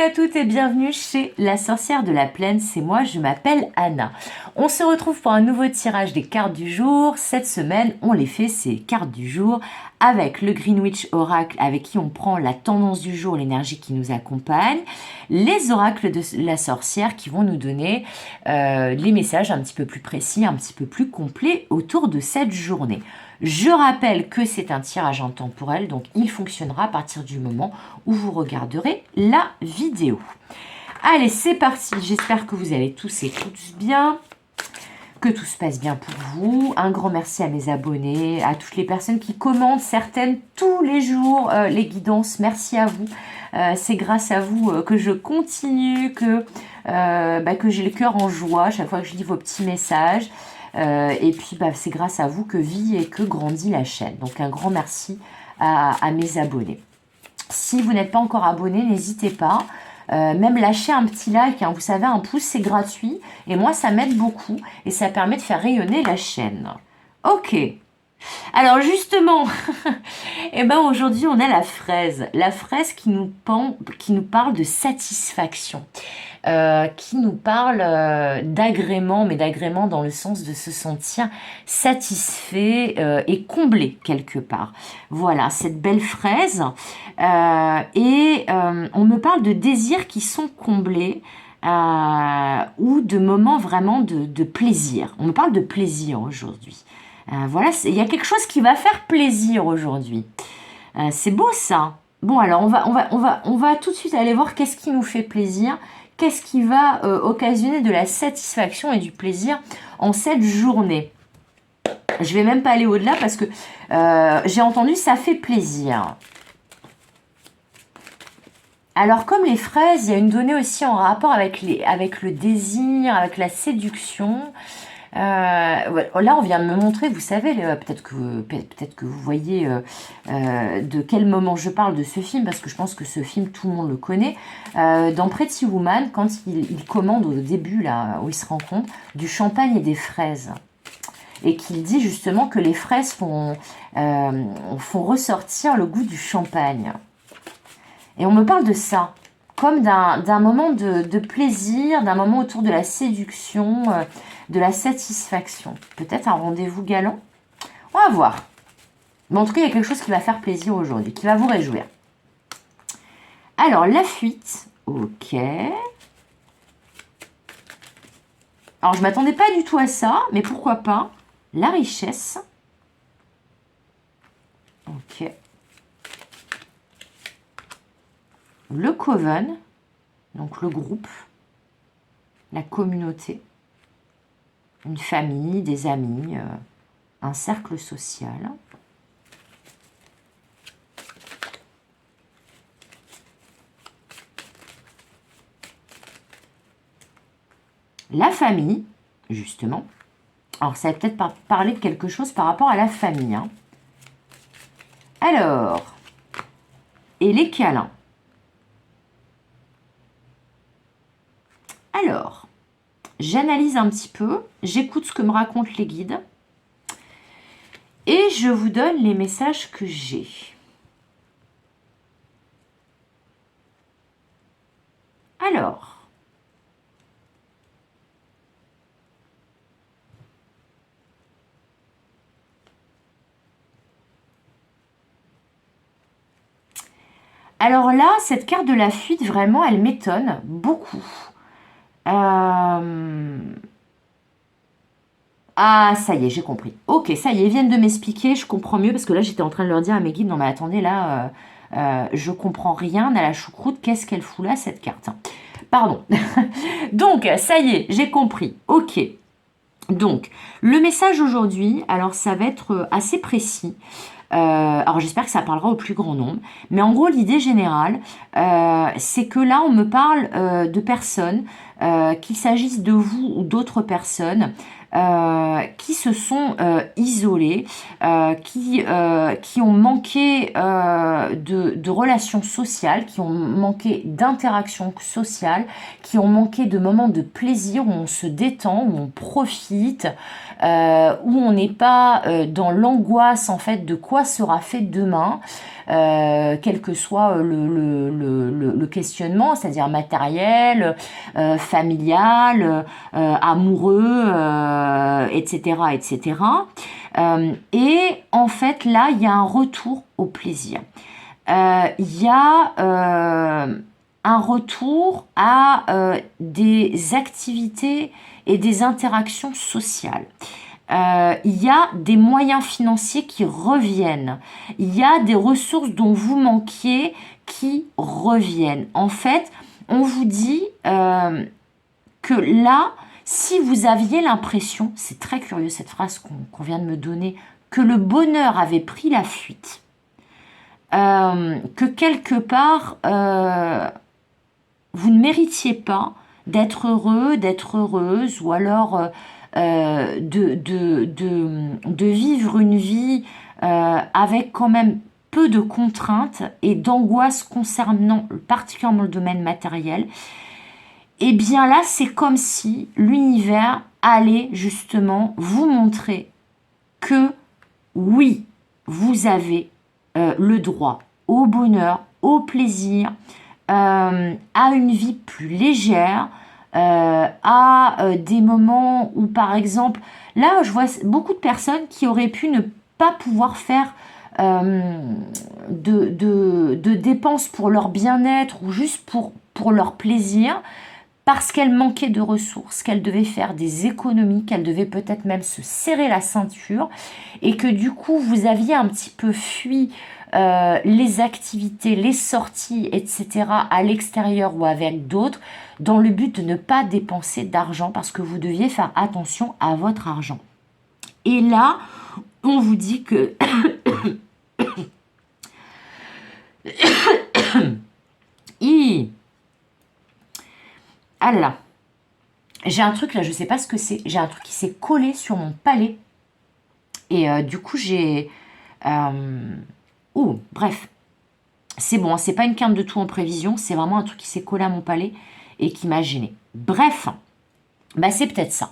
à toutes et bienvenue chez La Sorcière de la Plaine, c'est moi, je m'appelle Anna. On se retrouve pour un nouveau tirage des cartes du jour. Cette semaine, on les fait ces cartes du jour avec le Greenwich Oracle avec qui on prend la tendance du jour, l'énergie qui nous accompagne, les oracles de la sorcière qui vont nous donner les messages un petit peu plus précis, un petit peu plus complets autour de cette journée. Je rappelle que c'est un tirage intemporel, donc il fonctionnera à partir du moment où vous regarderez la vidéo. Allez, c'est parti. J'espère que vous allez tous et toutes bien, que tout se passe bien pour vous. Un grand merci à mes abonnés, à toutes les personnes qui commentent, certaines tous les jours les guidances. Merci à vous. C'est grâce à vous que je continue, que j'ai le cœur en joie chaque fois que je lis vos petits messages. Et puis c'est grâce à vous que vit et que grandit la chaîne. Donc un grand merci à mes abonnés. Si vous n'êtes pas encore abonné, n'hésitez pas. Même lâcher un petit like, hein, vous savez, un pouce c'est gratuit. Et moi ça m'aide beaucoup et ça permet de faire rayonner la chaîne. Ok. Alors justement, aujourd'hui on a la fraise qui nous parle de satisfaction. Qui nous parle d'agrément, mais d'agrément dans le sens de se sentir satisfait et comblé quelque part. Voilà, cette belle fraise. On me parle de désirs qui sont comblés ou de moments vraiment de plaisir. On me parle de plaisir aujourd'hui. Voilà, il y a quelque chose qui va faire plaisir aujourd'hui. C'est beau ça. Bon, alors on va tout de suite aller voir qu'est-ce qui nous fait plaisir. Qu'est-ce qui va occasionner de la satisfaction et du plaisir en cette journée? Je vais même pas aller au-delà parce que j'ai entendu ça fait plaisir. Alors comme les fraises, il y a une donnée aussi en rapport avec le désir, avec la séduction. Là, on vient de me montrer, vous savez, peut-être que vous voyez de quel moment je parle de ce film, parce que je pense que ce film, tout le monde le connaît. Dans Pretty Woman, quand il commande au début, là, où ils se rencontrent, du champagne et des fraises. Et qu'il dit justement que les fraises font ressortir le goût du champagne. Et on me parle de ça, comme d'un moment de plaisir, d'un moment autour de la séduction, de la satisfaction. Peut-être un rendez-vous galant. On va voir. Mais en tout cas, il y a quelque chose qui va faire plaisir aujourd'hui, qui va vous réjouir. Alors, la fuite. Ok. Alors, je ne m'attendais pas du tout à ça, mais pourquoi pas. La richesse. Ok. Le coven, donc le groupe, la communauté, une famille, des amis, un cercle social. La famille, justement. Alors, ça va peut-être parler de quelque chose par rapport à la famille. Hein. Alors, et les câlins. Alors, j'analyse un petit peu, j'écoute ce que me racontent les guides et je vous donne les messages que j'ai. Alors là, cette carte de la fuite, vraiment, elle m'étonne beaucoup. Ah, ça y est, j'ai compris. Ok, ça y est, ils viennent de m'expliquer, je comprends mieux, parce que là, j'étais en train de leur dire à mes guides, non mais attendez, là, je comprends rien à la choucroute, qu'est-ce qu'elle fout là, cette carte? Pardon. Donc, ça y est, j'ai compris. Ok. Donc, le message aujourd'hui, alors ça va être assez précis. Alors j'espère que ça parlera au plus grand nombre. Mais en gros, l'idée générale, c'est que là, on me parle de personnes, qu'il s'agisse de vous ou d'autres personnes, qui se sont isolées, qui ont manqué de relations sociales, qui ont manqué d'interaction sociale, qui ont manqué de moments de plaisir où on se détend, où on profite, où on n'est pas dans l'angoisse en fait de quoi sera fait demain, quel que soit le questionnement, c'est-à-dire matériel, familial, amoureux, etc., etc. Et en fait, là, il y a un retour au plaisir. Il y a un retour à des activités et des interactions sociales. Il y a des moyens financiers qui reviennent. Il y a des ressources dont vous manquiez qui reviennent. En fait, on vous dit que là, si vous aviez l'impression, c'est très curieux cette phrase qu'on vient de me donner, que le bonheur avait pris la fuite, que quelque part, vous ne méritiez pas d'être heureux, d'être heureuse, ou alors de vivre une vie avec quand même peu de contraintes et d'angoisse concernant particulièrement le domaine matériel, et bien là, c'est comme si l'univers allait justement vous montrer que oui, vous avez le droit au bonheur, au plaisir, à une vie plus légère, à des moments où, par exemple, là, je vois beaucoup de personnes qui auraient pu ne pas pouvoir faire de dépenses pour leur bien-être ou juste pour leur plaisir, parce qu'elles manquaient de ressources, qu'elles devaient faire des économies, qu'elles devaient peut-être même se serrer la ceinture, et que du coup, vous aviez un petit peu fui les activités, les sorties, etc. à l'extérieur ou avec d'autres, dans le but de ne pas dépenser d'argent parce que vous deviez faire attention à votre argent. Et là, on vous dit que ah là, j'ai un truc là, je sais pas ce que c'est. J'ai un truc qui s'est collé sur mon palais. Et du coup, j'ai... bref. C'est bon, c'est pas une quinte de tout en prévision. C'est vraiment un truc qui s'est collé à mon palais et qui m'a gêné. Bref, bah c'est peut-être ça.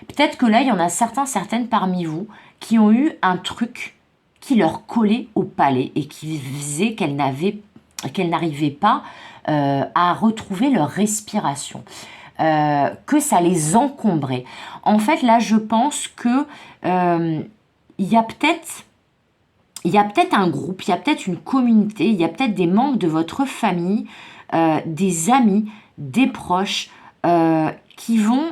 Peut-être que là, il y en a certaines parmi vous qui ont eu un truc qui leur collait au palais et qui faisait qu'elles n'arrivaient pas à retrouver leur respiration. Que ça les encombrait. En fait, là, je pense que il y a peut-être un groupe, il y a peut-être une communauté, il y a peut-être des membres de votre famille, des amis, des proches qui vont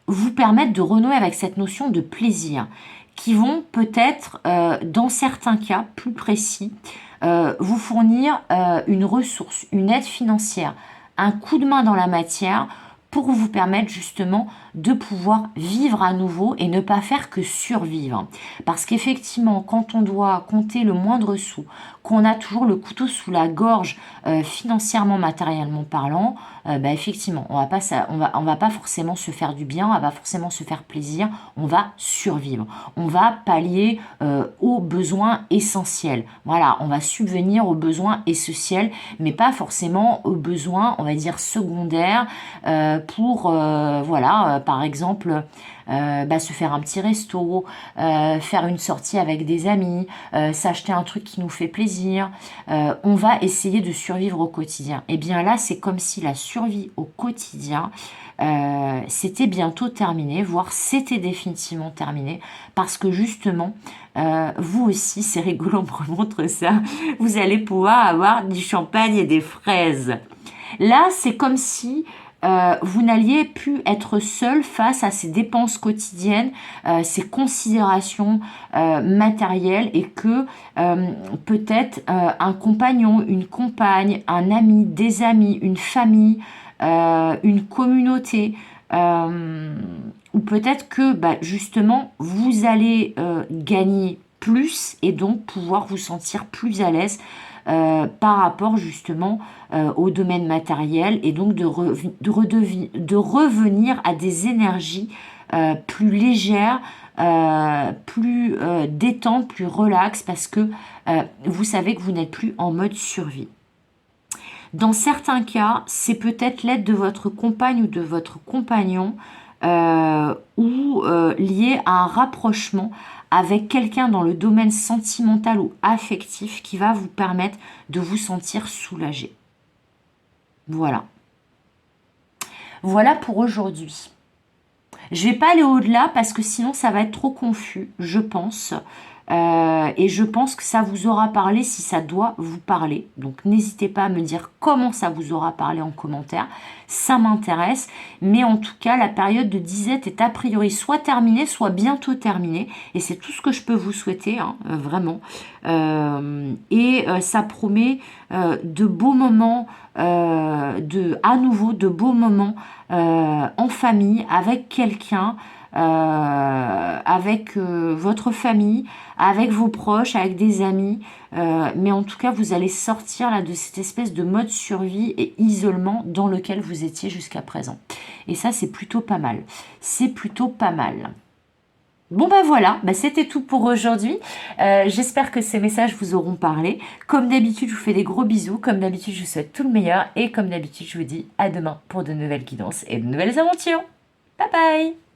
vous permettre de renouer avec cette notion de plaisir, qui vont peut-être, dans certains cas plus précis, vous fournir une ressource, une aide financière, un coup de main dans la matière pour vous permettre justement de pouvoir vivre à nouveau et ne pas faire que survivre. Parce qu'effectivement, quand on doit compter le moindre sou, qu'on a toujours le couteau sous la gorge financièrement, matériellement parlant, effectivement, on va pas forcément se faire du bien, on va pas forcément se faire plaisir, on va survivre. On va pallier aux besoins essentiels. Voilà, on va subvenir aux besoins essentiels, mais pas forcément aux besoins, on va dire, secondaires pour, par exemple, se faire un petit resto, faire une sortie avec des amis, s'acheter un truc qui nous fait plaisir. On va essayer de survivre au quotidien. Et bien là, c'est comme si la survie au quotidien, c'était bientôt terminé, voire c'était définitivement terminé, parce que justement, vous aussi, c'est rigolo, on me remontre ça, vous allez pouvoir avoir du champagne et des fraises. Là, c'est comme si vous n'alliez plus être seul face à ces dépenses quotidiennes, ces considérations matérielles, et que peut-être un compagnon, une compagne, un ami, des amis, une famille, une communauté, ou peut-être que justement vous allez gagner plus et donc pouvoir vous sentir plus à l'aise par rapport justement au domaine matériel, et donc de revenir à des énergies plus légères, plus détentes, plus relax, parce que vous savez que vous n'êtes plus en mode survie. Dans certains cas, c'est peut-être l'aide de votre compagne ou de votre compagnon ou lié à un rapprochement avec quelqu'un dans le domaine sentimental ou affectif qui va vous permettre de vous sentir soulagé. Voilà. Voilà pour aujourd'hui. Je vais pas aller au-delà parce que sinon ça va être trop confus, je pense. Et je pense que ça vous aura parlé si ça doit vous parler. Donc n'hésitez pas à me dire comment ça vous aura parlé en commentaire. Ça m'intéresse. Mais en tout cas, la période de disette est a priori soit terminée, soit bientôt terminée. Et c'est tout ce que je peux vous souhaiter, hein, vraiment. Ça promet de beaux moments, à nouveau de beaux moments en famille, avec quelqu'un. Avec votre famille, avec vos proches, avec des amis. Mais en tout cas, vous allez sortir là de cette espèce de mode survie et isolement dans lequel vous étiez jusqu'à présent. Et ça, c'est plutôt pas mal. C'est plutôt pas mal. Bon bah voilà, c'était tout pour aujourd'hui. J'espère que ces messages vous auront parlé. Comme d'habitude, je vous fais des gros bisous. Comme d'habitude, je vous souhaite tout le meilleur. Et comme d'habitude, je vous dis à demain pour de nouvelles guidances et de nouvelles aventures. Bye bye!